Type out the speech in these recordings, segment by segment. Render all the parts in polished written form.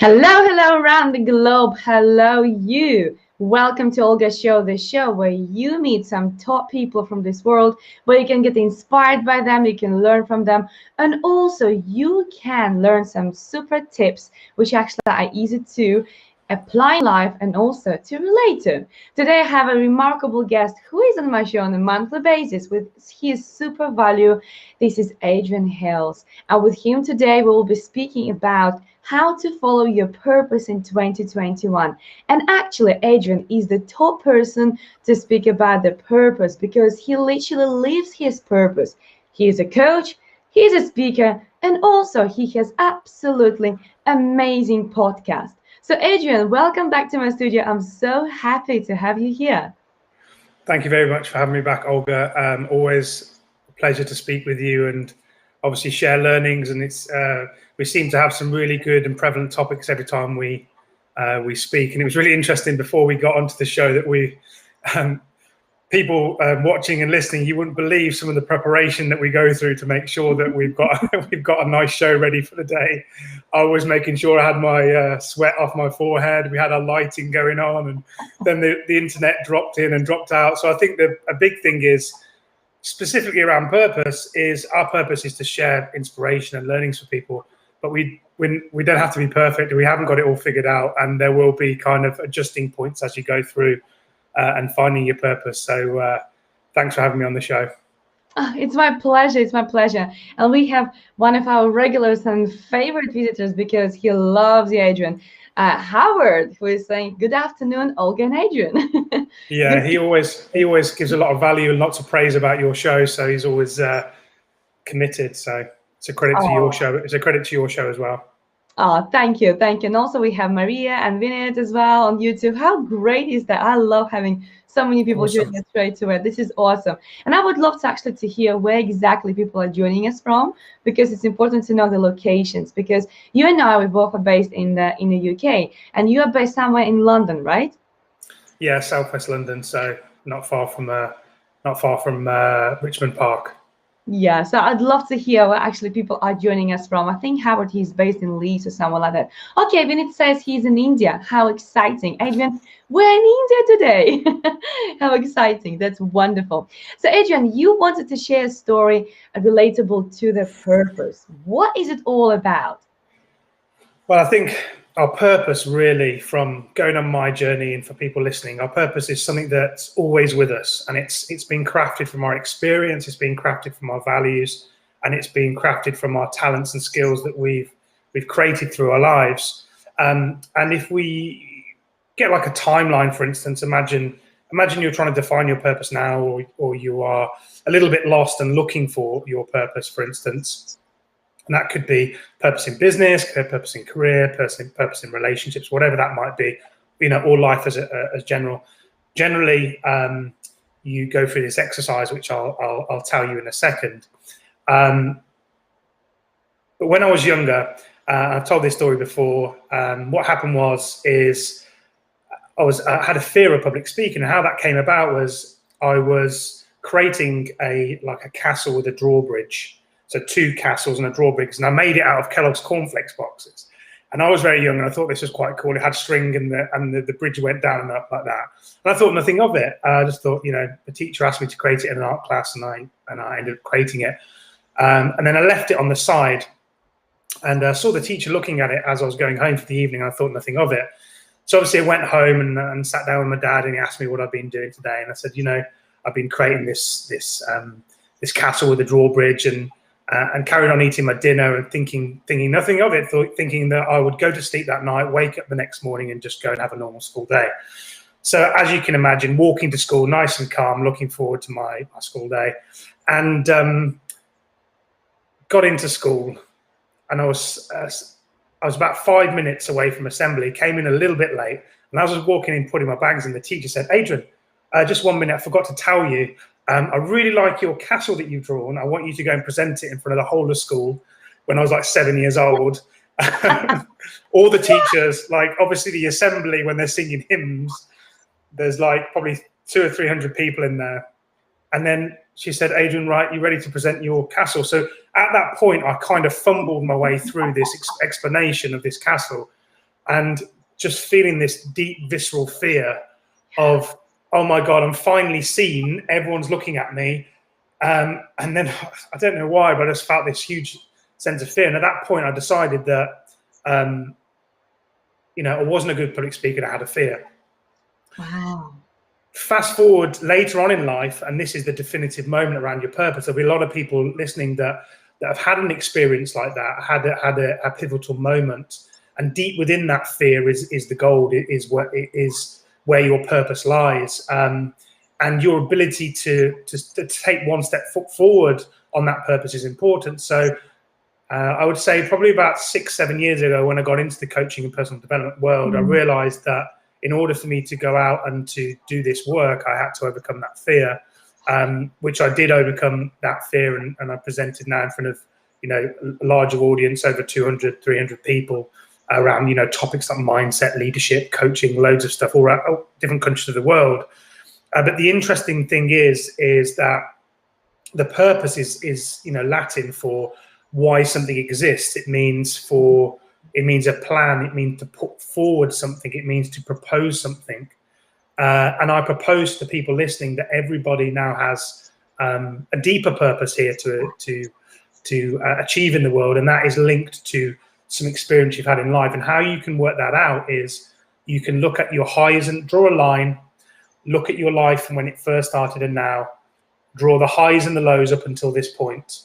Hello around the globe. Hello, you. Welcome to Olga's show, the show where you meet some top people from this world, where you can get inspired by them, you can learn from them, and also you can learn some super tips, which actually are easy to apply in life and also to relate to. Today, I have a remarkable guest who is on my show on a monthly basis with his super value. This is Adrian Hales. And with him today, we will be speaking about how to follow your purpose in 2021. And actually, Adrian is the top person to speak about the purpose because he literally lives his purpose. He is a coach, he is a speaker, and also he has absolutely amazing podcast. So Adrian, welcome back to my studio. I'm so happy to have you here. Thank you very much for having me back, Olga. Always a pleasure to speak with you and obviously share learnings. And we seem to have some really good and prevalent topics every time we speak. And it was really interesting before we got onto the show that people watching and listening, you wouldn't believe some of the preparation that we go through to make sure that we've got a nice show ready for the day. I was making sure I had my sweat off my forehead. We had our lighting going on, and then the internet dropped in and dropped out. So I think that a big thing is, specifically around purpose, is our purpose is to share inspiration and learnings for people. But we don't have to be perfect. We haven't got it all figured out, and there will be kind of adjusting points as you go through and finding your purpose. So thanks for having me on the show. It's my pleasure. It's my pleasure. And we have one of our regulars and favorite visitors because he loves you, Adrian. Howard, who is saying, good afternoon, Olga and Adrian. Yeah, he always gives a lot of value and lots of praise about your show. So he's always committed. So it's a credit to your show. It's a credit to your show as well. Oh, thank you. And also we have Maria and Vinit as well on YouTube. How great is that? I love having so many people joining us straight away. This is awesome. And I would love to hear where exactly people are joining us from, because it's important to know the locations, because you and I, we both are based in the UK, and you are based somewhere in London, right? Yeah, Southwest London, so not far from Richmond Park. Yeah, so I'd love to hear where actually people are joining us from. I think Howard, he's based in Leeds or somewhere like that. Okay, Vinit says he's in India. How exciting. Adrian, we're in India today. How exciting. That's wonderful. So Adrian, you wanted to share a story relatable to the purpose. What is it all about? Well, I think our purpose, really, from going on my journey, and for people listening, our purpose is something that's always with us, and it's been crafted from our experience, it's been crafted from our values, and it's been crafted from our talents and skills that we've created through our lives. And if we get like a timeline, for instance, imagine you're trying to define your purpose now, or you are a little bit lost and looking for your purpose, for instance. And that could be purpose in business, purpose in career, purpose in relationships, whatever that might be, or life as general. Generally, you go through this exercise, which I'll tell you in a second. But when I was younger, I've told this story before. What happened is I had a fear of public speaking, and how that came about was I was creating a castle with a drawbridge. So 2 castles and a drawbridge, and I made it out of Kellogg's cornflakes boxes. And I was very young, and I thought this was quite cool. It had string, and the bridge went down and up like that. And I thought nothing of it. I just thought, the teacher asked me to create it in an art class, and I ended up creating it. And then I left it on the side, and I saw the teacher looking at it as I was going home for the evening. And I thought nothing of it. So obviously I went home and sat down with my dad, and he asked me what I'd been doing today. And I said, I've been creating this castle with a drawbridge, and carried on eating my dinner and thinking nothing of it, thinking that I would go to sleep that night, wake up the next morning, and just go and have a normal school day. So as you can imagine, walking to school, nice and calm, looking forward to my school day, and got into school, and I was about 5 minutes away from assembly, came in a little bit late, and as I was walking in, putting my bags in, the teacher said, Adrian, just 1 minute, I forgot to tell you, I really like your castle that you've drawn. I want you to go and present it in front of the whole of school. When I was like 7 years old, all the teachers, obviously the assembly, when they're singing hymns, there's probably 200 or 300 people in there. And then she said, Adrian, right, you ready to present your castle? So at that point, I kind of fumbled my way through this explanation of this castle. and just feeling this deep visceral fear of, oh my God, I'm finally seen, everyone's looking at me. And then I don't know why, but I just felt this huge sense of fear. And at that point, I decided that, you know, I wasn't a good public speaker. I had a fear. Wow. Fast forward later on in life, and this is the definitive moment around your purpose. There'll be a lot of people listening that have had an experience like that, had a pivotal moment, and deep within that fear is the gold. It is where your purpose lies, and your ability to take one step forward on that purpose is important. So I would say probably about 6-7 years ago, when I got into the coaching and personal development world, I realized that in order for me to go out and to do this work, I had to overcome that fear, which I did overcome that fear. And I presented now in front of, you know, a larger audience, over 200, 300 people around, you know, topics like mindset, leadership, coaching, loads of stuff all around different countries of the world. But the interesting thing is that the purpose is, you know, Latin for why something exists. It means a plan. It means to put forward something. It means to propose something. And I propose to people listening that everybody now has a deeper purpose here to achieve in the world, and that is linked to some experience you've had in life. And how you can work that out is you can look at your highs and draw a line, look at your life from when it first started and now, draw the highs and the lows up until this point,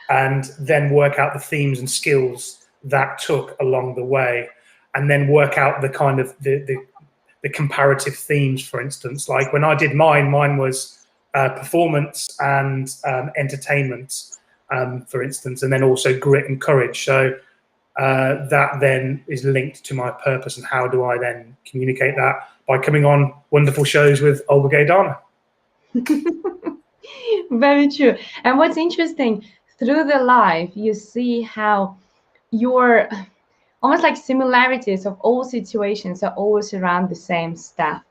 and then work out the themes and skills that took along the way, and then work out the kind of the comparative themes. For instance, like when I did mine was performance and entertainment, for instance, and then also grit and courage. So that then is linked to my purpose. And how do I then communicate that? By coming on wonderful shows with Olga Geidane. Very true. And what's interesting, through the life, you see how your almost like similarities of all situations are always around the same stuff,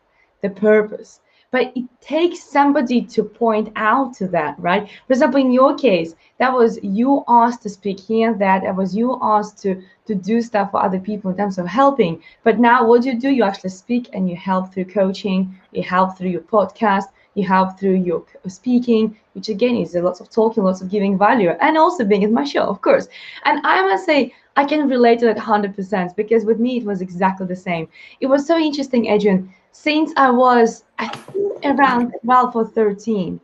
the purpose. But it takes somebody to point out to that, right? For example, in your case, that was you asked to speak here, that was you asked to do stuff for other people in terms of helping. But now what do? You actually speak and you help through coaching, you help through your podcast, you help through your speaking, which again is a lot of talking, lots of giving value, and also being at my show, of course. And I must say, I can relate to that 100%, because with me, it was exactly the same. It was so interesting, Adrian. Since I was, I think, around 12 or 13,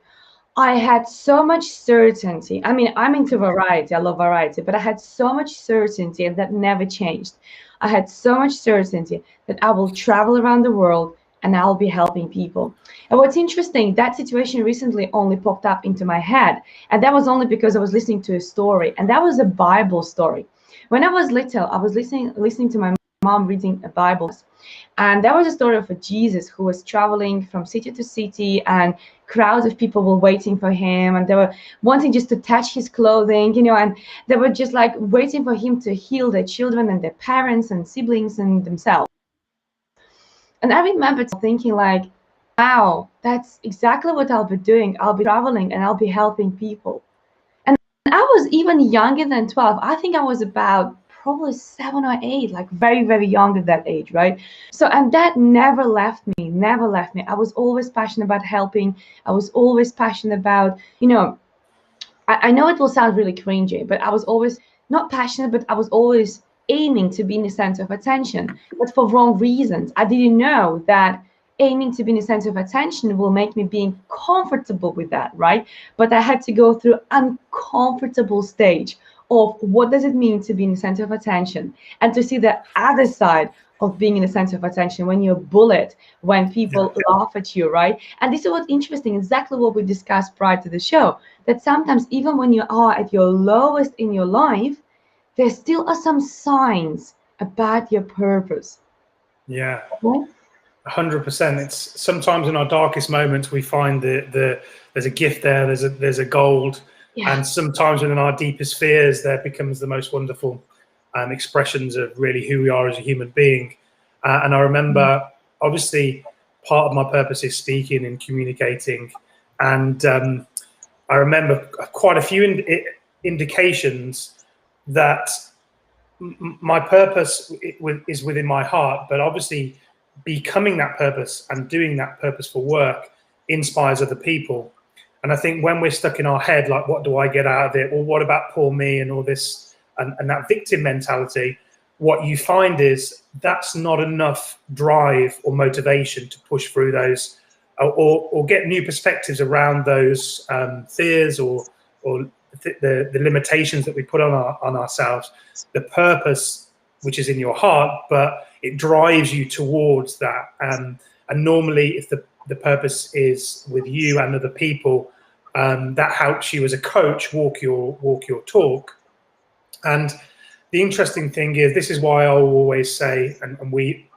I had so much certainty. I mean, I'm into variety. I love variety, but I had so much certainty, and that never changed. I had so much certainty that I will travel around the world and I'll be helping people. And what's interesting, that situation recently only popped up into my head. And that was only because I was listening to a story. And that was a Bible story. When I was little, I was listening to my mom reading a Bible. And that was a story of a Jesus who was traveling from city to city, and crowds of people were waiting for him, and they were wanting just to touch his clothing, you know, and they were just like waiting for him to heal their children and their parents and siblings and themselves. And I remember thinking like, wow, that's exactly what I'll be doing. I'll be traveling and I'll be helping people. And I was even younger than 12. I think I was about probably 7 or 8, like very, very young at that age, right? So, and that never left me, never left me. I was always passionate about helping. I was always passionate about, you know, I know it will sound really cringy, but I was always not passionate, but I was always aiming to be in the center of attention, but for wrong reasons. I didn't know that aiming to be in the center of attention will make me being comfortable with that, right? But I had to go through uncomfortable stage of what does it mean to be in the center of attention, and to see the other side of being in the center of attention when you're bullied, when people laugh at you, right? And this is what's interesting, exactly what we discussed prior to the show, that sometimes even when you are at your lowest in your life, there still are some signs about your purpose. Yeah. Okay? 100%. It's sometimes in our darkest moments we find there's a gift there, there's a gold, and sometimes within our deepest fears there becomes the most wonderful expressions of really who we are as a human being. And I remember, obviously, part of my purpose is speaking and communicating, and I remember quite a few indications that my purpose is within my heart, but obviously becoming that purpose and doing that purposeful work inspires other people. And I think when we're stuck in our head, like, what do I get out of it? Or what about poor me and all this, and that victim mentality, what you find is that's not enough drive or motivation to push through those, or get new perspectives around those fears or the limitations that we put on ourselves. The purpose, which is in your heart, but it drives you towards that. And normally, if the purpose is with you and other people, that helps you as a coach walk your talk. And the interesting thing is, this is why I always say, and we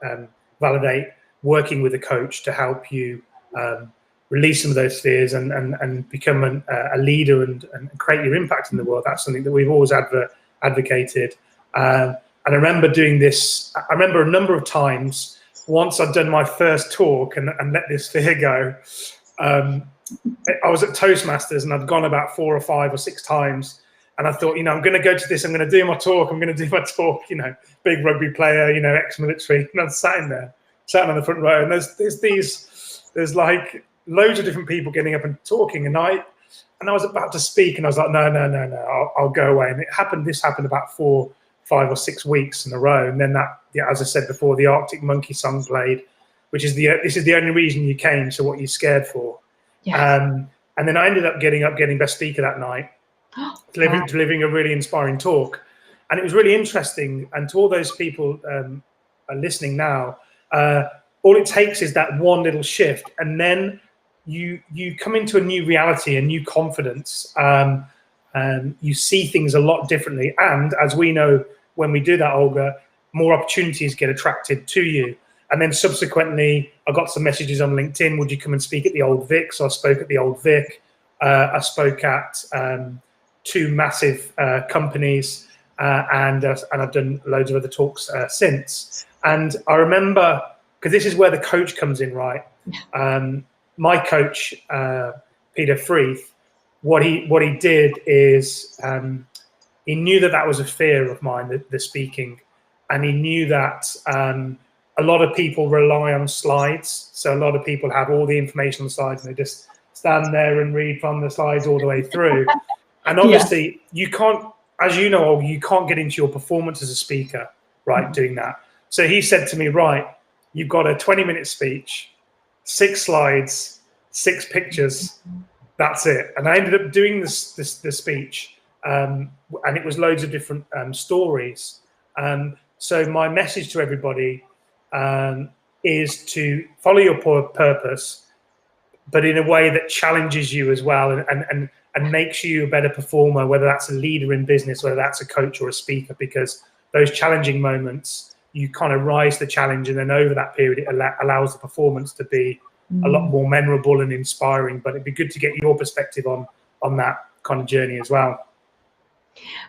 validate working with a coach to help you release some of those fears and become a leader and create your impact in the world. That's something that we've always advocated. And I remember doing this, I remember a number of times, once I'd done my first talk and let this fear go, I was at Toastmasters and I'd gone about 4 or 5 or 6 times. And I thought, I'm going to go to this, I'm going to do my talk, big rugby player, ex-military. And I'm sat on the front row, and there's like loads of different people getting up and talking. And I was about to speak, and I was like, no, I'll go away. And this happened about 4, 5 or 6 weeks in a row. And then as I said before, the Arctic Monkey song played, which is this is the only reason you came, so what are you scared for? Yeah. And then I ended up getting best speaker that night. Delivering a really inspiring talk, and it was really interesting. And to all those people are listening now, all it takes is that one little shift, and then you come into a new reality, a new confidence. You see things a lot differently, and as we know, when we do that, Olga, more opportunities get attracted to you. And then subsequently, I got some messages on LinkedIn. Would you come and speak at the Old Vic? So I spoke at the Old Vic. I spoke at 2 massive companies, and I've done loads of other talks since. And I remember, because this is where the coach comes in, right? My coach, Peter Freeth, what he did is he knew that was a fear of mine, the speaking, and he knew that a lot of people rely on slides. So a lot of people have all the information on the slides, and they just stand there and read from the slides all the way through. And obviously, you can't, as you know, Olga, you can't get into your performance as a speaker, right, doing that. So he said to me, right, you've got a 20-minute speech, 6 slides, 6 pictures, that's it. And I ended up doing the speech, and it was loads of different stories. So my message to everybody is to follow your purpose, but in a way that challenges you as well, and makes you a better performer, whether that's a leader in business, whether that's a coach or a speaker, because those challenging moments, you kind of rise the challenge, and then over that period, it allows the performance to be a lot more memorable and inspiring. But it'd be good to get your perspective on that kind of journey as well.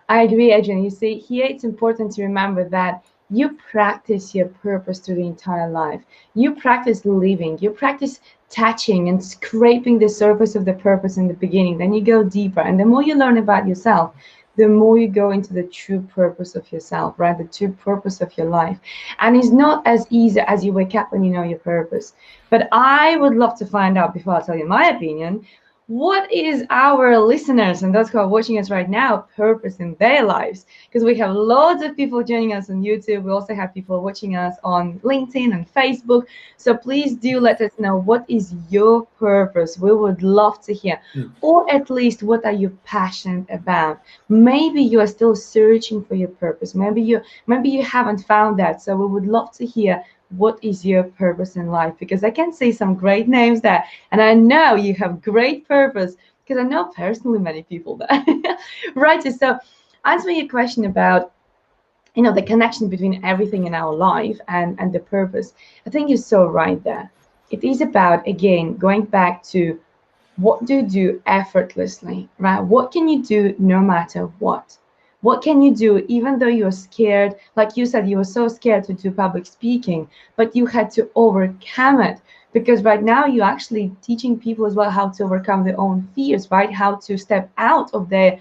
I agree, Adrian. You see, here it's important to remember that you practice your purpose through the entire life. You practice living, you practice touching and scraping the surface of the purpose in the beginning. Then you go deeper, and the more you learn about yourself, the more you go into the true purpose of yourself, right? The true purpose of your life. And it's not as easy as you wake up when you know your purpose. But I would love to find out, before I tell you my opinion, what is our listeners and those who are watching us right now purpose in their lives? Because we have loads of people joining us on YouTube. We also have people watching us on LinkedIn and Facebook. So please do let us know, what is your purpose? We would love to hear. Or at least, what are you passionate about? Maybe you are still searching for your purpose. Maybe you haven't found that. So we would love to hear, what is your purpose in life? Because I can see some great names there, and I know you have great purpose, because I know personally many people there. Right, so answer your question about the connection between everything in our life and the purpose. I think you're so right there. It is about, again, going back to, what do you do effortlessly, right? What can you do no matter what? What can you do even though you're scared? Like you said, you were so scared to do public speaking, but you had to overcome it, because right now you're actually teaching people as well how to overcome their own fears, right? How to step out of their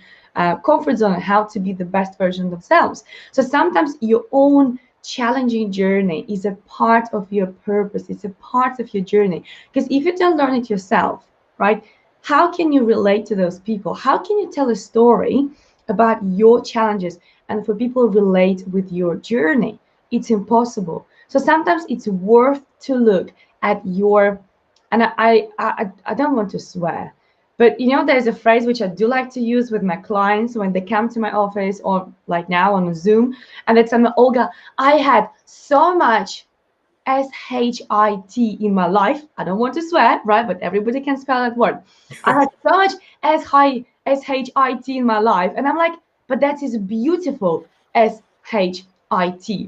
comfort zone, and how to be the best version of themselves. So sometimes your own challenging journey is a part of your purpose. It's a part of your journey. Because if you don't learn it yourself, right, how can you relate to those people? How can you tell a story about your challenges and for people relate with your journey? It's impossible. So sometimes it's worth to look at your, and I don't want to swear, but you know, there's a phrase which I do like to use with my clients when they come to my office or like now on Zoom, and it's Olga, I had so much SHIT in my life. I don't want to swear, right? But everybody can spell that word. I had so much SHIT in my life. And I'm like, but that is beautiful SHIT,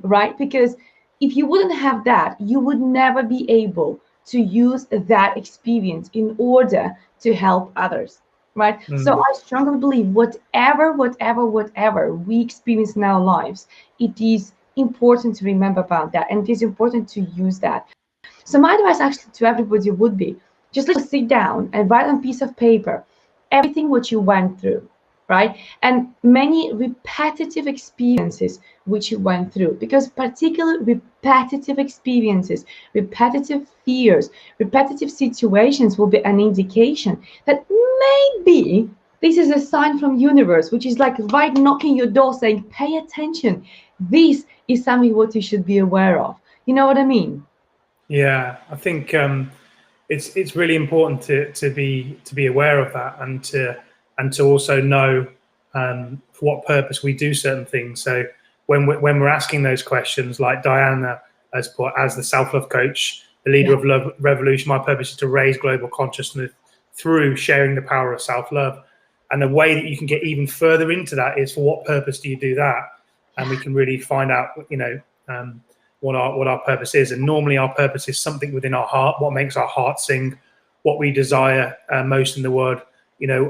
right? Because if you wouldn't have that, you would never be able to use that experience in order to help others, right? So I strongly believe whatever we experience in our lives, it is important to remember about that, and it is important to use that. So my advice actually to everybody would be just let's sit down and write on a piece of paper everything what you went through, right? And many repetitive experiences which you went through, because particular repetitive experiences, repetitive fears, repetitive situations will be an indication that maybe this is a sign from universe, which is like right knocking your door saying, pay attention. This is something what you should be aware of. You know what I mean? Yeah, I think it's really important to be aware of that, and to also know for what purpose we do certain things. So when we're asking those questions, like Diana has put, as the self-love coach, the leader of Love Revolution, my purpose is to raise global consciousness through sharing the power of self-love. And the way that you can get even further into that is, for what purpose do you do that? And we can really find out, what our purpose is. And normally our purpose is something within our heart, what makes our heart sing, what we desire most in the world.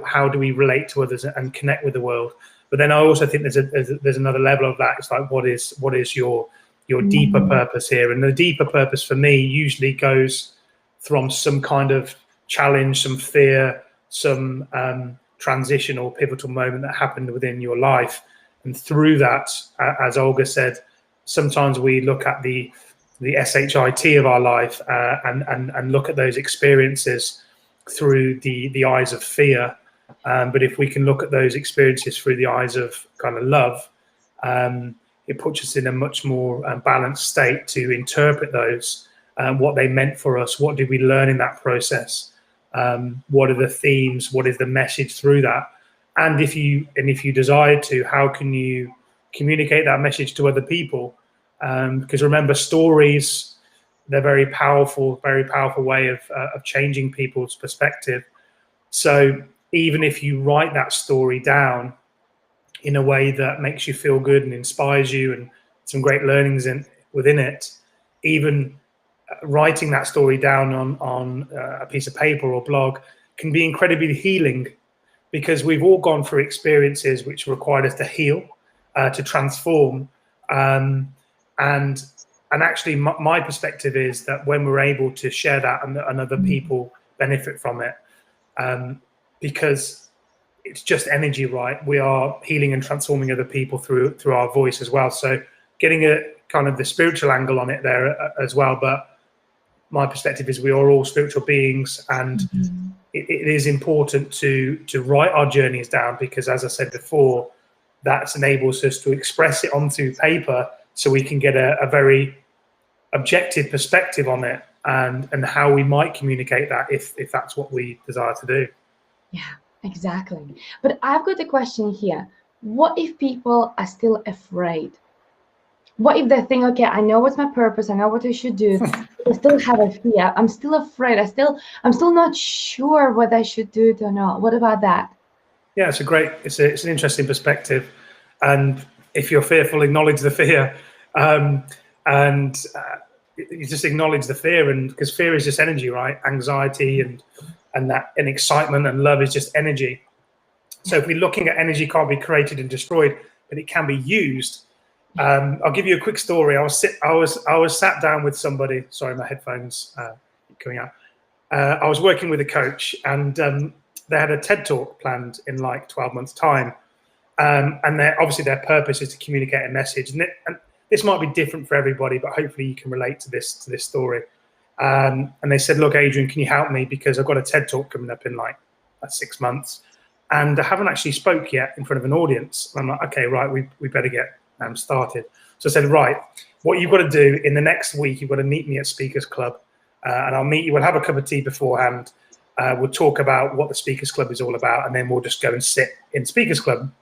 How do we relate to others and connect with the world? But then I also think there's another level of that. It's like, what is your deeper purpose here? And the deeper purpose for me usually goes from some kind of challenge, some fear, some transition or pivotal moment that happened within your life. And through that, as Olga said, sometimes we look at the SHIT of our life and look at those experiences through the eyes of fear. But if we can look at those experiences through the eyes of kind of love, it puts us in a much more balanced state to interpret those, what they meant for us, what did we learn in that process, what are the themes, what is the message through that, and if you desire to, how can you communicate that message to other people? Because remember, stories, they're very powerful way of changing people's perspective. So even if you write that story down in a way that makes you feel good and inspires you and some great learnings within it, even writing that story down on a piece of paper or blog can be incredibly healing, because we've all gone through experiences which required us to heal, to transform. And actually, my perspective is that when we're able to share that and other people benefit from it, because it's just energy, right? We are healing and transforming other people through our voice as well. So getting a kind of the spiritual angle on it there as well. But my perspective is we are all spiritual beings, and it is important to write our journeys down, because, as I said before, that enables us to express it onto paper, so we can get a very objective perspective on it, and how we might communicate that if that's what we desire to do. Yeah, exactly. But I've got a question here. What if people are still afraid? What if they think, okay, I know what's my purpose, I know what I should do, but I still have a fear, I'm still afraid, I'm still not sure whether I should do it or not. What about that? Yeah, it's an interesting perspective. And if you're fearful, acknowledge the fear, and you just acknowledge the fear, and because fear is just energy, right? Anxiety and excitement and love is just energy. So if we're looking at energy, can't be created and destroyed, but it can be used. I'll give you a quick story. I was sat down with somebody. Sorry, my headphones coming out. I was working with a coach, and they had a TED talk planned in like 12 months' time. And obviously their purpose is to communicate a message. And this might be different for everybody, but hopefully you can relate to this story. And they said, look, Adrian, can you help me? Because I've got a TED Talk coming up in like 6 months. And I haven't actually spoke yet in front of an audience. And I'm like, okay, right, we better get started. So I said, right, what you've got to do in the next week, you've got to meet me at Speakers Club. And I'll meet you, we'll have a cup of tea beforehand. We'll talk about what the Speakers Club is all about. And then we'll just go and sit in Speakers Club.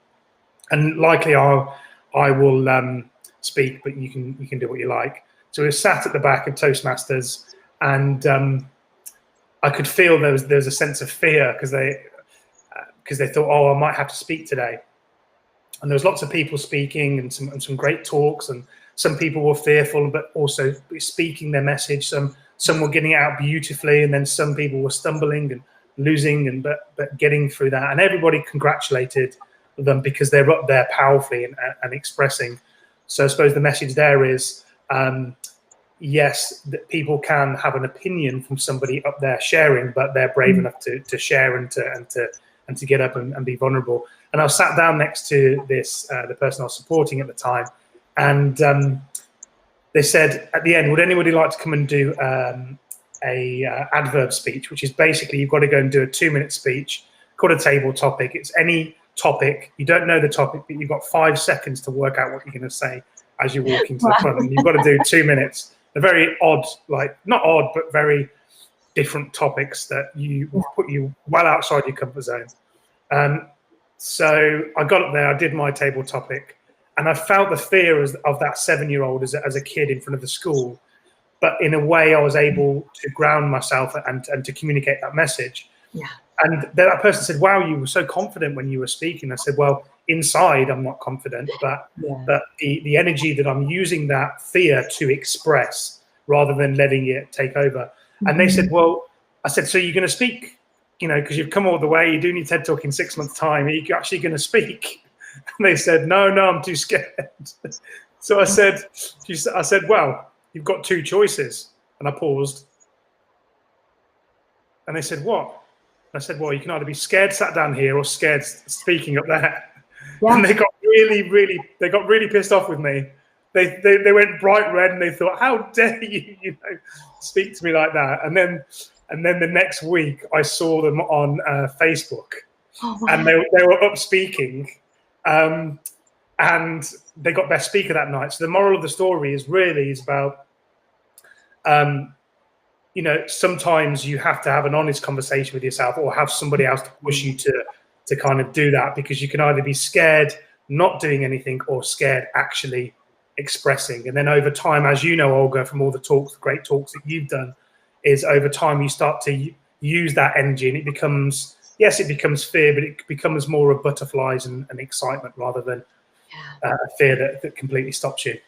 And likely I will speak, but you can do what you like. So we were sat at the back of Toastmasters, and I could feel there was a sense of fear because they thought, oh, I might have to speak today. And there was lots of people speaking and some great talks, and some people were fearful, but also speaking their message. Some were getting it out beautifully, and then some people were stumbling and losing, but getting through that. And everybody congratulated them because they're up there powerfully and expressing. So I suppose the message there is, yes, that people can have an opinion from somebody up there sharing, but they're brave enough to share and to get up and be vulnerable. And I was sat down next to the person I was supporting at the time, and they said at the end, would anybody like to come and do a adverb speech, which is basically you've got to go and do a 2-minute speech called a table topic. It's any topic. You don't know the topic, but you've got 5 seconds to work out what you're going to say as you walk into the front. And you've got to do 2 minutes. A very odd, like not odd, but very different topics that put you well outside your comfort zone. So I got up there, I did my table topic, and I felt the fear of that 7-year-old as a kid in front of the school. But in a way, I was able to ground myself and to communicate that message. Yeah. And that person said, wow, you were so confident when you were speaking. I said, well, inside I'm not confident, but the energy that I'm using that fear to express rather than letting it take over. And they said, well, I said, so you're going to speak, because you've come all the way, you're doing your TED Talk in 6 months' time. Are you actually going to speak? And they said, no, I'm too scared. So I said, well, you've got 2 choices. And I paused. And they said, what? I said, well, you can either be scared sat down here or scared speaking up there. Yeah. And they got really pissed off with me. They went bright red and they thought, how dare you, speak to me like that? And then the next week I saw them on Facebook. Oh, wow. And they were up speaking, and they got best speaker that night. So the moral of the story is about sometimes you have to have an honest conversation with yourself or have somebody else to push you to kind of do that, because you can either be scared not doing anything or scared actually expressing. And then over time, as you know, Olga, from all the great talks that you've done, is over time you start to use that energy and it becomes fear, but it becomes more of butterflies and excitement rather than fear that completely stops you.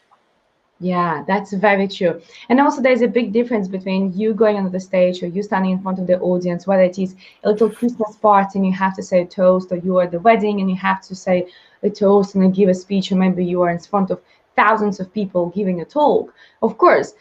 Yeah, that's very true. And also there's a big difference between you going on the stage or you standing in front of the audience, whether it is a little Christmas party and you have to say a toast, or you are at the wedding and you have to say a toast and give a speech, or maybe you are in front of thousands of people giving a talk. Of course,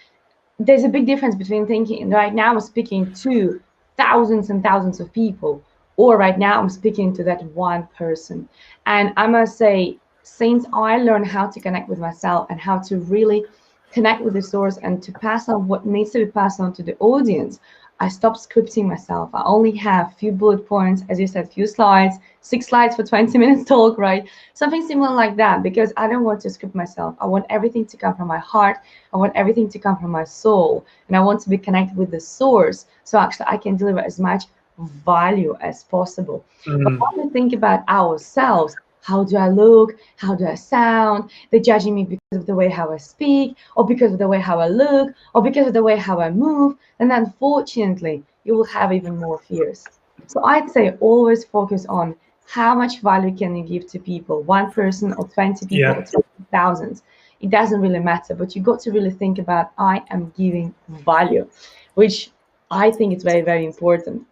there's a big difference between thinking right now I'm speaking to thousands and thousands of people, or right now I'm speaking to that one person. And I must say, since I learned how to connect with myself and how to really connect with the source and to pass on what needs to be passed on to the audience, I stopped scripting myself. I only have a few bullet points, as you said, few slides, 6 slides for 20 minutes talk, right? Something similar like that, because I don't want to script myself. I want everything to come from my heart. I want everything to come from my soul. And I want to be connected with the source, so actually I can deliver as much value as possible. But when we think about ourselves, how do I look? How do I sound? They're judging me because of the way how I speak, or because of the way how I look, or because of the way how I move. And unfortunately, you will have even more fears. So I'd say always focus on how much value can you give to people, one person or 20 people or 20,000. It doesn't really matter, but you got to really think about, I am giving value, which I think is very, very important.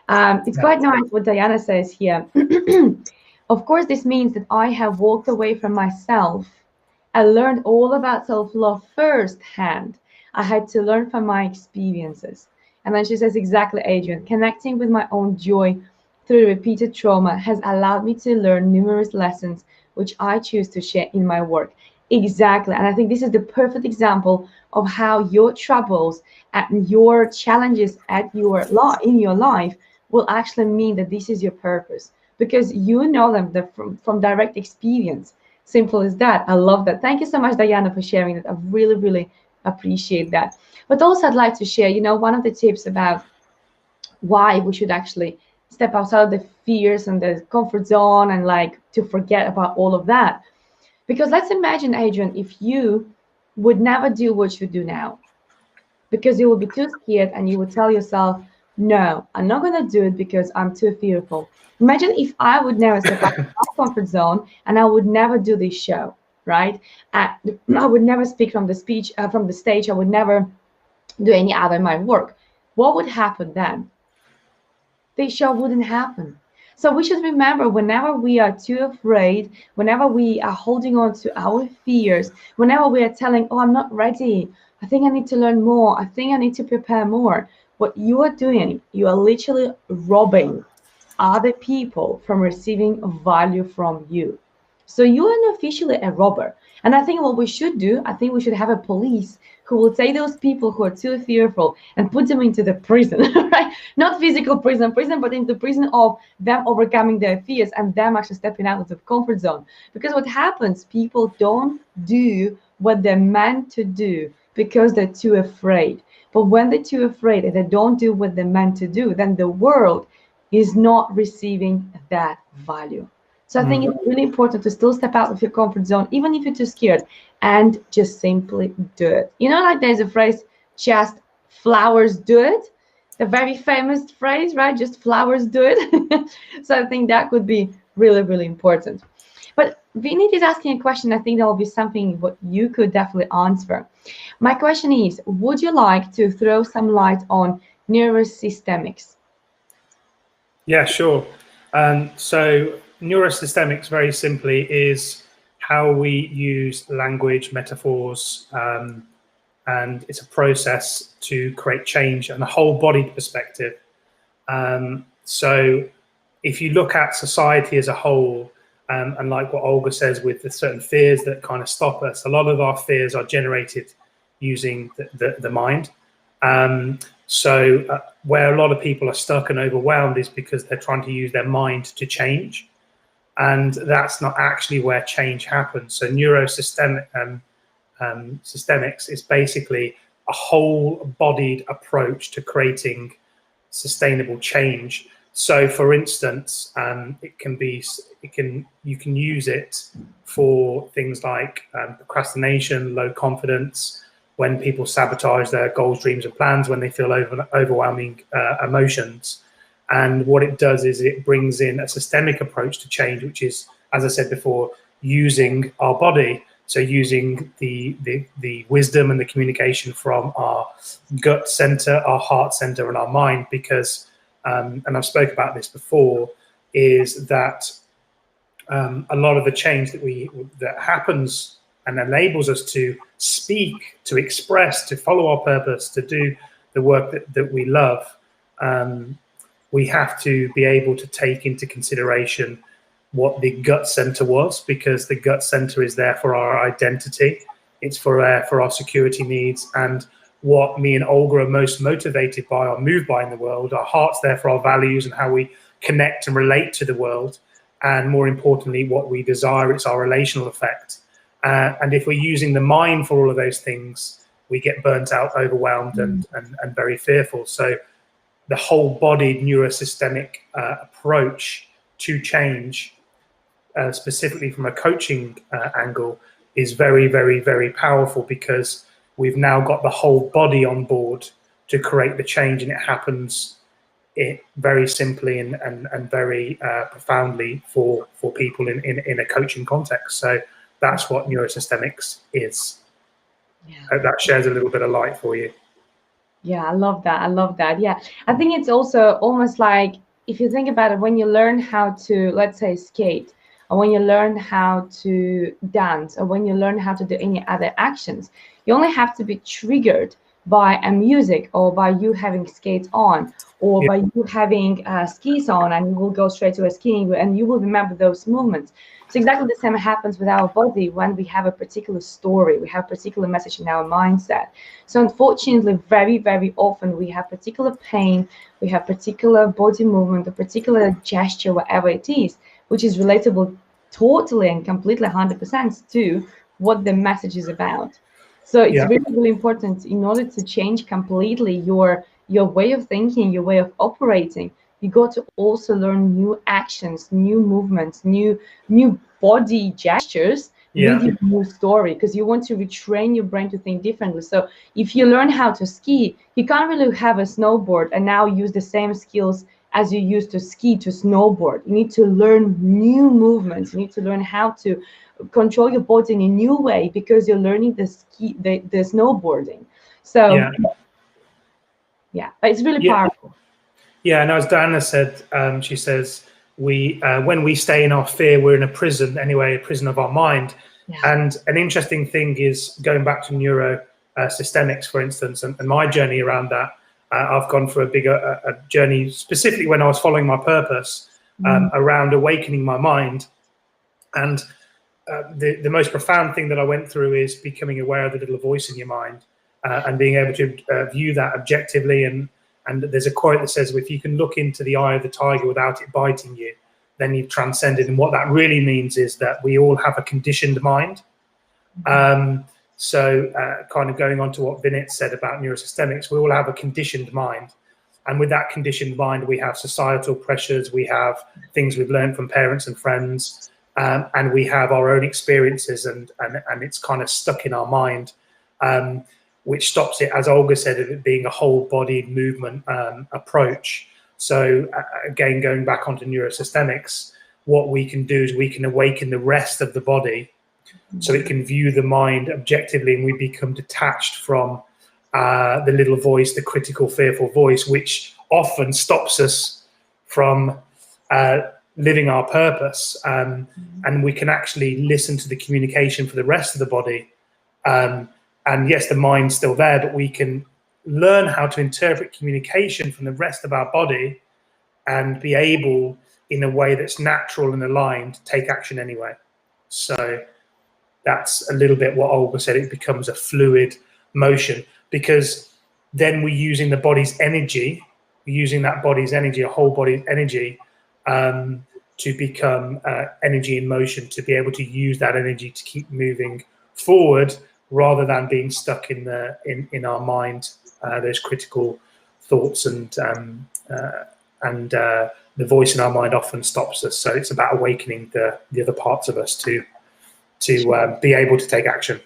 It's quite nice what Diana says here. Of course, this means that I have walked away from myself. I learned all about self-love firsthand. I had to learn from my experiences. And then she says, exactly, Adrian, connecting with my own joy through repeated trauma has allowed me to learn numerous lessons which I choose to share in my work. Exactly. And I think this is the perfect example of how your troubles and your challenges at your in your life will actually mean that this is your purpose, because you know them from direct experience. Simple as that. I love that. Thank you so much, Diana, for sharing that. I really, really appreciate that. But also I'd like to share, one of the tips about why we should actually step outside of the fears and the comfort zone and like to forget about all of that. Because let's imagine, Adrian, if you would never do what you do now, because you will be too scared and you would tell yourself, no, I'm not going to do it because I'm too fearful. Imagine if I would never step out of my comfort zone and I would never do this show, right? I would never speak from the stage. I would never do any other my work. What would happen then? This show wouldn't happen. So we should remember, whenever we are too afraid, whenever we are holding on to our fears, whenever we are telling, oh, I'm not ready, I think I need to learn more, I think I need to prepare more, what you are doing, you are literally robbing other people from receiving value from you. So you are officially a robber. And I think what we should do, I think we should have a police who will take those people who are too fearful and put them into the prison, right? Not physical prison, but into prison of them overcoming their fears and them actually stepping out of the comfort zone. Because what happens, people don't do what they're meant to do because they're too afraid. But when they're too afraid and they don't do what they're meant to do, then the world is not receiving that value. So I think it's really important to still step out of your comfort zone, even if you're too scared, and just simply do it. Like there's a phrase, just flowers do it. The very famous phrase, right? Just flowers do it. So I think that could be really, really important. But Vinit is asking a question. I think that will be something what you could definitely answer. My question is, would you like to throw some light on neurosystemics? Yeah, sure. So neurosystemics, very simply, is how we use language, metaphors, and it's a process to create change and a whole body perspective. So if you look at society as a whole, and like what Olga says, with the certain fears that kind of stop us, a lot of our fears are generated using the mind. So where a lot of people are stuck and overwhelmed is because they're trying to use their mind to change. And that's not actually where change happens. So neurosystemics is basically a whole-bodied approach to creating sustainable change. So, for instance, you can use it for things like procrastination, low confidence, when people sabotage their goals, dreams, and plans, when they feel overwhelming emotions. And what it does is it brings in a systemic approach to change, which is, as I said before, using our body. So using the wisdom and the communication from our gut center, our heart center, and our mind, because, and I've spoke about this before, is that a lot of the change that happens and enables us to speak, to express, to follow our purpose, to do the work that we love, we have to be able to take into consideration what the gut center was, because the gut center is there for our identity. It's for our security needs, and what me and Olga are most motivated by or moved by in the world. Our heart's there for our values and how we connect and relate to the world. And more importantly, what we desire, it's our relational effect. And if we're using the mind for all of those things, we get burnt out, overwhelmed, and very fearful. So the whole-bodied neurosystemic approach to change, specifically from a coaching angle, is very, very, very powerful, because we've now got the whole body on board to create the change, and it happens very simply and very profoundly for people in a coaching context. So that's what neurosystemics is. Yeah. Hope that shares a little bit of light for you. Yeah, I love that. I love that. Yeah, I think it's also almost like, if you think about it, when you learn how to, let's say, skate, or when you learn how to dance, or when you learn how to do any other actions, you only have to be triggered by a music, or by you having skates on, or Yeah. by you having skis on, and you will go straight to a skiing and you will remember those movements. So exactly the same happens with our body when we have a particular story, we have a particular message in our mindset. So unfortunately, very, very often we have particular pain, we have particular body movement, a particular gesture, whatever it is, which is relatable totally and completely 100% to what the message is about. So it's Yeah. really, really important in order to change completely your way of thinking, your way of operating. You got to also learn new actions, new movements, new body gestures with Yeah. your new story, because you want to retrain your brain to think differently. So if you learn how to ski, you can't really have a snowboard and now use the same skills as you used to ski to snowboard. You need to learn new movements. You need to learn how to control your body in a new way, because you're learning the snowboarding. So yeah, but it's really Yeah. powerful. Yeah, and as Diana said, she says, when we stay in our fear, we're in a prison anyway, a prison of our mind. Yeah. And an interesting thing is going back to neurosystemics, for instance, and my journey around that. I've gone for a journey specifically when I was following my purpose around awakening my mind. And the most profound thing that I went through is becoming aware of the little voice in your mind and being able to view that objectively. And there's a quote that says, if you can look into the eye of the tiger without it biting you, then you've transcended. And what that really means is that we all have a conditioned mind. So kind of going on to what Vinit said about neurosystemics, we all have a conditioned mind. And with that conditioned mind, we have societal pressures, we have things we've learned from parents and friends, and we have our own experiences, and it's kind of stuck in our mind, which stops it, as Olga said, of it being a whole-bodied movement approach. So again, going back onto neurosystemics, what we can do is we can awaken the rest of the body so it can view the mind objectively, and we become detached from the little voice, the critical, fearful voice, which often stops us from living our purpose. And we can actually listen to the communication for the rest of the body. And yes, the mind's still there, but we can learn how to interpret communication from the rest of our body and be able, in a way that's natural and aligned, to take action anyway. So that's a little bit what Olga said. It becomes a fluid motion, because then we're using the body's energy, a whole body energy, to become energy in motion, to be able to use that energy to keep moving forward, rather than being stuck in our mind, those critical thoughts, and the voice in our mind often stops us. So it's about awakening the other parts of us to be able to take action.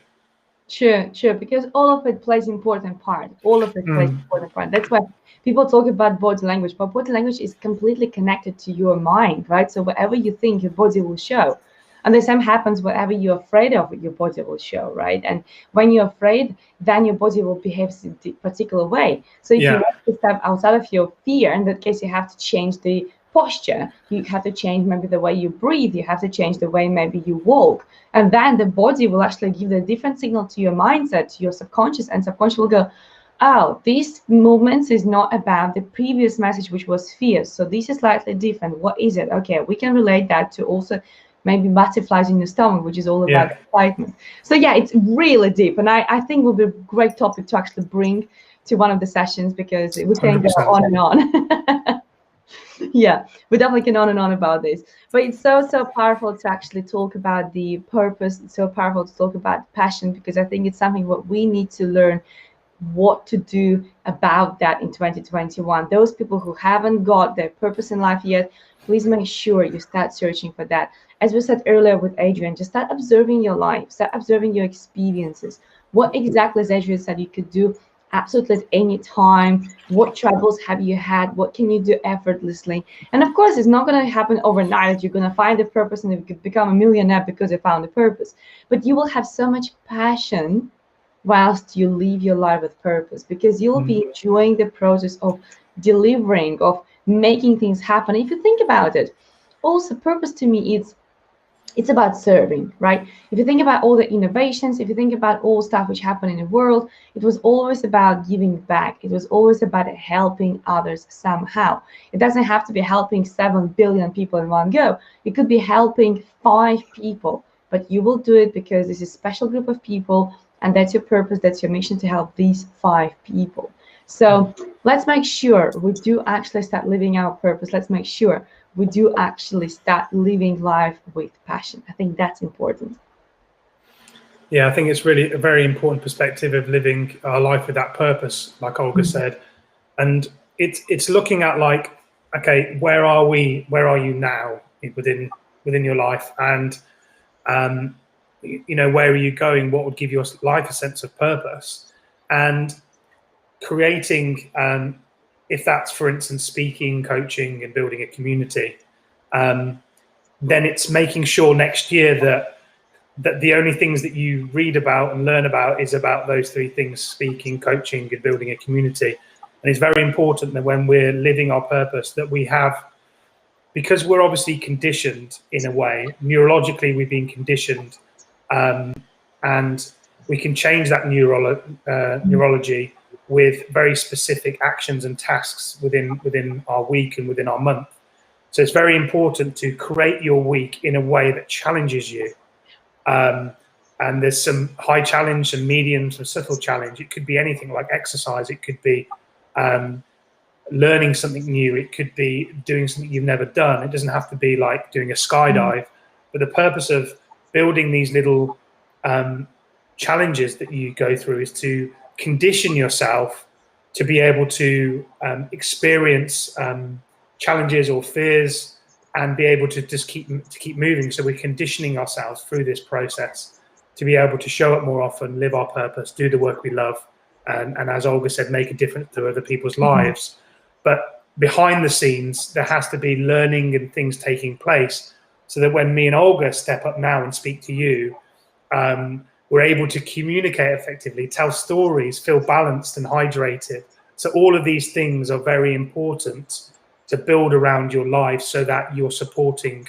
Sure, because all of it plays important part. That's why people talk about body language, but body language is completely connected to your mind, right? So whatever you think, your body will show. And the same happens whatever you're afraid of, your body will show, right? And when you're afraid, then your body will behave in a particular way. So if you want to step outside of your fear, in that case, you have to change the posture. You have to change maybe the way you breathe. You have to change the way maybe you walk. And then the body will actually give a different signal to your mindset, to your subconscious, and subconscious will go, oh, these movements is not about the previous message, which was fear. So this is slightly different. What is it? Okay, we can relate that to also maybe butterflies in your stomach, which is all about excitement. So yeah, it's really deep. And I think will be a great topic to actually bring to one of the sessions, because we can go on and on. Yeah, we definitely can on and on about this. But it's so powerful to actually talk about the purpose. It's so powerful to talk about passion, because I think it's something what we need to learn what to do about that in 2021. Those people who haven't got their purpose in life yet, please make sure you start searching for that. As we said earlier with Adrian, just start observing your life, start observing your experiences. What exactly, as Adrian said, you could do absolutely at any time. What troubles have you had? What can you do effortlessly? And of course, it's not going to happen overnight that you're going to find a purpose and you could become a millionaire because you found a purpose. But you will have so much passion whilst you live your life with purpose, because you'll be enjoying the process of delivering, of making things happen. If you think about it, also purpose to me is it's about serving, right? If you think about all the innovations, if you think about all stuff which happened in the world, it was always about giving back. It was always about helping others somehow. It doesn't have to be helping 7 billion people in one go. It could be helping 5 people, but you will do it because this is a special group of people, and that's your purpose, that's your mission, to help these 5 people. So let's make sure we do actually start living our purpose. Let's make sure we do actually start living life with passion. I think that's important. Yeah, I think it's really a very important perspective of living our life with that purpose, like Olga said. And it's looking at, like, okay, where are we? Where are you now within your life? And where are you going? What would give your life a sense of purpose? And creating, if that's, for instance, speaking, coaching, and building a community, then it's making sure next year that the only things that you read about and learn about is about those 3 things: speaking, coaching, and building a community. And it's very important that when we're living our purpose, that we have, because we're obviously conditioned in a way, neurologically we've been conditioned, and we can change that neurology with very specific actions and tasks within our week and within our month. So it's very important to create your week in a way that challenges you. And there's some high challenge, some medium, some subtle challenge. It could be anything like exercise. It could be learning something new. It could be doing something you've never done. It doesn't have to be like doing a skydive. But the purpose of building these little challenges that you go through is to condition yourself to be able to experience challenges or fears, and be able to just keep moving. So we're conditioning ourselves through this process to be able to show up more often, live our purpose, do the work we love, and as Olga said, make a difference to other people's lives. But behind the scenes, there has to be learning and things taking place, so that when me and Olga step up now and speak to you, we're able to communicate effectively, tell stories, feel balanced and hydrated. So all of these things are very important to build around your life, so that you're supporting,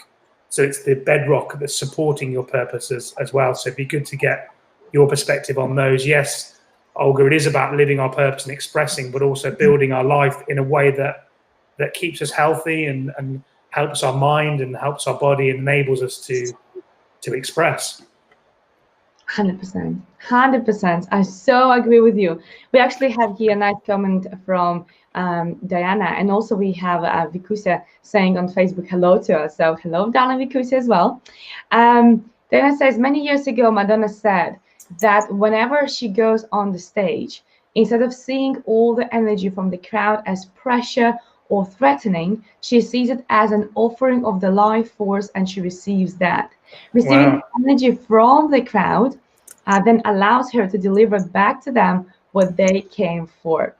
so it's the bedrock that's supporting your purposes as well. So it'd be good to get your perspective on those. Yes, Olga, it is about living our purpose and expressing, but also building our life in a way that keeps us healthy and helps our mind and helps our body and enables us to express. 100%. 100%. I so agree with you. We actually have here a nice comment from Diana, and also we have Vikusa saying on Facebook hello to us. So hello, darling Vikusa, as well. Diana says, many years ago, Madonna said that whenever she goes on the stage, instead of seeing all the energy from the crowd as pressure or threatening, she sees it as an offering of the life force, and she receives that. Receiving energy from the crowd then allows her to deliver back to them what they came for.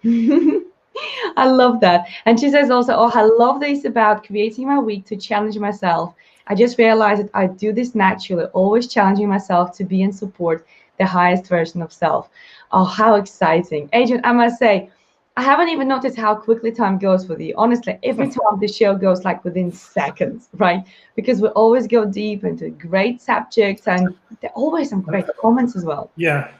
I love that. And she says also, oh, I love this about creating my week to challenge myself. I just realized that I do this naturally, always challenging myself to be and support the highest version of self. Oh, how exciting. Adrian, I must say, I haven't even noticed how quickly time goes with you. Honestly, every time the show goes like within seconds, right? Because we always go deep into great subjects, and there are always some great comments as well. Yeah.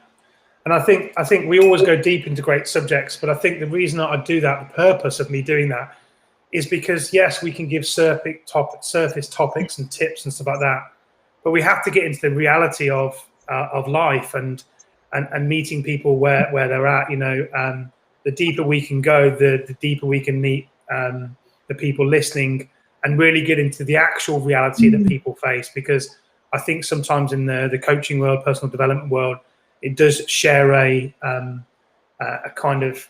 And I think we always go deep into great subjects, but I think the reason I do that, the purpose of me doing that, is because, yes, we can give surface topics and tips and stuff like that, but we have to get into the reality of life and meeting people where they're at. The deeper we can go, the deeper we can meet the people listening, and really get into the actual reality that people face. Because I think sometimes in the coaching world, personal development world, it does share a kind of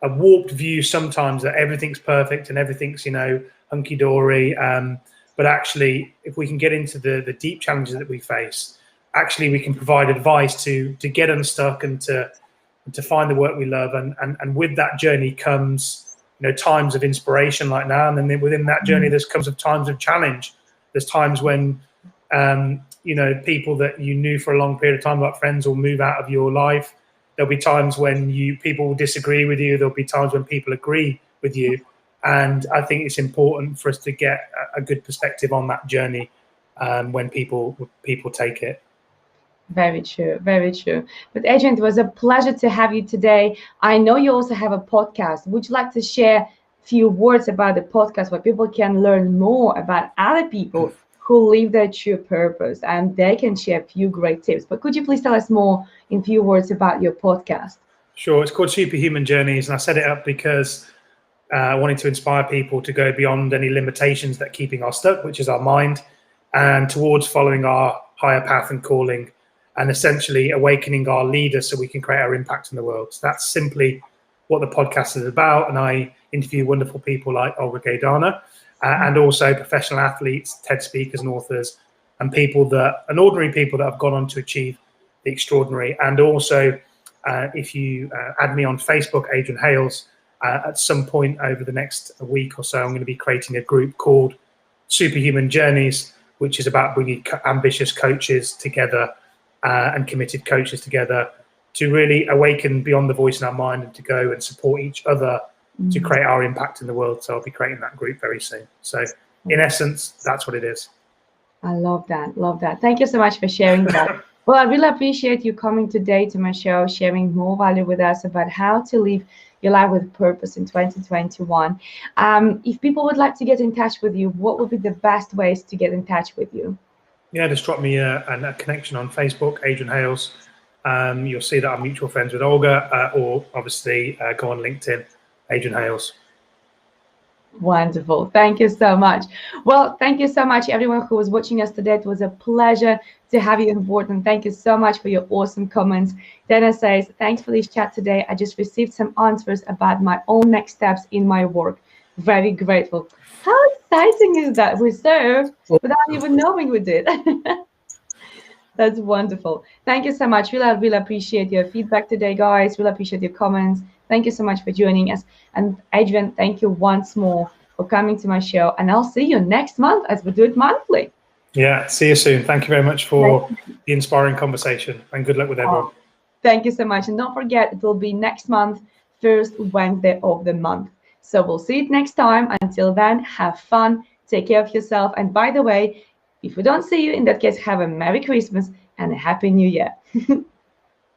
a warped view sometimes that everything's perfect and everything's hunky-dory. But actually, if we can get into the deep challenges that we face, actually we can provide advice to get unstuck and to find the work we love. And with that journey comes times of inspiration like now, and then within that journey there's comes of times of challenge. There's times when people that you knew for a long period of time, like friends, will move out of your life. There'll be times when people will disagree with you. There'll be times when people agree with you. And I think it's important for us to get a good perspective on that journey, when people take it. Very true, very true. But Adrian, it was a pleasure to have you today. I know you also have a podcast. Would you like to share a few words about the podcast where people can learn more about other people who live their true purpose, and they can share a few great tips? But could you please tell us more in few words about your podcast? Sure. It's called Superhuman Journeys, and I set it up because I wanted to inspire people to go beyond any limitations that are keeping us stuck, which is our mind, and towards following our higher path and calling, and essentially awakening our leaders so we can create our impact in the world. So that's simply what the podcast is about. And I interview wonderful people like Olga Geidane, and also professional athletes, TED speakers and authors, and ordinary people that have gone on to achieve the extraordinary. And also, if you add me on Facebook, Adrian Hales, at some point over the next week or so, I'm going to be creating a group called Superhuman Journeys, which is about bringing ambitious coaches together and committed coaches together to really awaken beyond the voice in our mind and to go and support each other to create our impact in the world. So I'll be creating that group very soon. So in essence, that's what it is. I love that. Love that. Thank you so much for sharing that. Well, I really appreciate you coming today to my show, sharing more value with us about how to live your life with purpose in 2021. If people would like to get in touch with you, what would be the best ways to get in touch with you? Yeah, just drop me a connection on Facebook, Adrian Hales. You'll see that I'm mutual friends with Olga, or obviously go on LinkedIn, Adrian Hales. Wonderful. Thank you so much. Well, thank you so much, everyone who was watching us today. It was a pleasure to have you on board, and thank you so much for your awesome comments. Dana says, thanks for this chat today. I just received some answers about my own next steps in my work. Very grateful. How exciting is that? We served without even knowing we did. That's wonderful. Thank you so much. Really appreciate your feedback today, guys. Really appreciate your comments. Thank you so much for joining us. And Adrian, thank you once more for coming to my show. And I'll see you next month as we do it monthly. Yeah, see you soon. Thank you very much for the inspiring conversation, and good luck with everyone. Thank you so much. And don't forget, it will be next month, first Wednesday of the month. So we'll see you next time. Until then, have fun, take care of yourself. And by the way, if we don't see you, in that case, have a Merry Christmas and a Happy New Year.